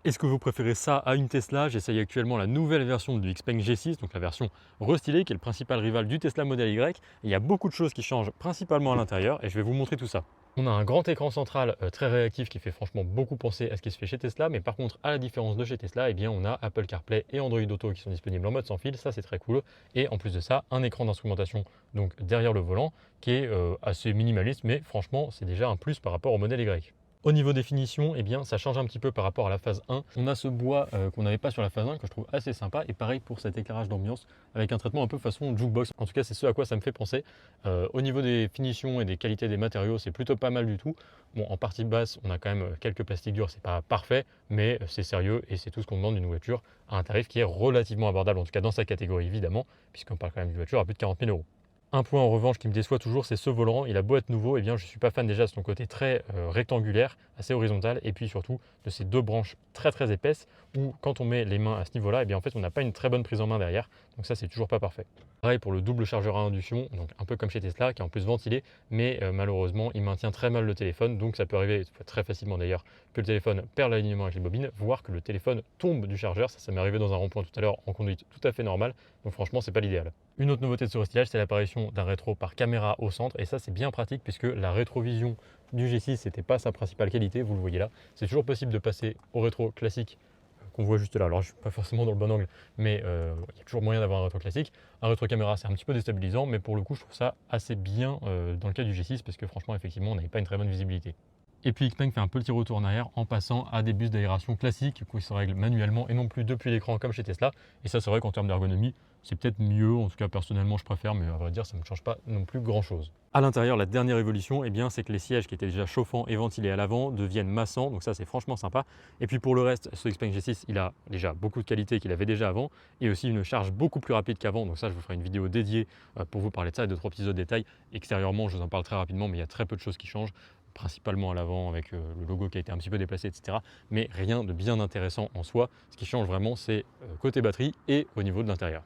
Est-ce que vous préférez ça à une Tesla? J'essaye actuellement la nouvelle version du Xpeng G6, donc la version restylée qui est le principal rival du Tesla Model Y. Et il y a beaucoup de choses qui changent principalement à l'intérieur et je vais vous montrer tout ça. On a un grand écran central très réactif qui fait franchement beaucoup penser à ce qui se fait chez Tesla, mais par contre à la différence de chez Tesla, eh bien, on a Apple CarPlay et Android Auto qui sont disponibles en mode sans fil, ça c'est très cool. Et en plus de ça, un écran d'instrumentation donc derrière le volant qui est assez minimaliste, mais franchement c'est déjà un plus par rapport au modèle Y. Au niveau des finitions, eh bien, ça change un petit peu par rapport à la phase 1. On a ce bois qu'on n'avait pas sur la phase 1 que je trouve assez sympa. Et pareil pour cet éclairage d'ambiance avec un traitement un peu façon jukebox. En tout cas, c'est ce à quoi ça me fait penser. Au niveau des finitions et des qualités des matériaux, c'est plutôt pas mal du tout. Bon, en partie basse, on a quand même quelques plastiques durs. C'est pas parfait, mais c'est sérieux et c'est tout ce qu'on demande d'une voiture à un tarif qui est relativement abordable, en tout cas dans sa catégorie évidemment, puisqu'on parle quand même d'une voiture à plus de 40 000 euros. Un point en revanche qui me déçoit toujours, c'est ce volant. Il a beau être nouveau, eh bien, je ne suis pas fan déjà de son côté très rectangulaire, assez horizontal, et puis surtout de ces deux branches très épaisses où quand on met les mains à ce niveau-là, eh bien, en fait, on n'a pas une très bonne prise en main derrière. Donc ça, c'est toujours pas parfait. Pareil pour le double chargeur à induction, donc un peu comme chez Tesla, qui est en plus ventilé, mais malheureusement, il maintient très mal le téléphone. Donc ça peut arriver très facilement d'ailleurs que le téléphone perd l'alignement avec les bobines, voire que le téléphone tombe du chargeur. Ça m'est arrivé dans un rond-point tout à l'heure en conduite tout à fait normale. Donc franchement, c'est pas l'idéal. Une autre nouveauté de ce restylage, c'est l'apparition d'un rétro par caméra au centre. Et ça, c'est bien pratique puisque la rétrovision du G6, n'était pas sa principale qualité. Vous le voyez là. C'est toujours possible de passer au rétro classique qu'on voit juste là. Alors, je ne suis pas forcément dans le bon angle, mais il y a toujours moyen d'avoir un rétro classique. Un rétro caméra, c'est un petit peu déstabilisant, mais pour le coup, je trouve ça assez bien dans le cas du G6 parce que franchement, effectivement, on n'avait pas une très bonne visibilité. Et puis Xpeng fait un petit retour en arrière en passant à des bus d'aération classiques qui se règlent manuellement et non plus depuis l'écran comme chez Tesla. Et ça, c'est vrai qu'en termes d'ergonomie, c'est peut-être mieux. En tout cas, personnellement, je préfère, mais à vrai dire, ça ne me change pas non plus grand-chose. À l'intérieur, la dernière évolution, eh bien, c'est que les sièges qui étaient déjà chauffants et ventilés à l'avant deviennent massants. Donc ça, c'est franchement sympa. Et puis pour le reste, ce Xpeng G6, il a déjà beaucoup de qualités qu'il avait déjà avant et aussi une charge beaucoup plus rapide qu'avant. Donc ça, je vous ferai une vidéo dédiée pour vous parler de ça et de trois petits autres détails. Extérieurement, je vous en parle très rapidement, mais il y a très peu de choses qui changent, principalement à l'avant avec le logo qui a été un petit peu déplacé, etc. Mais rien de bien intéressant en soi. Ce qui change vraiment, c'est côté batterie et au niveau de l'intérieur.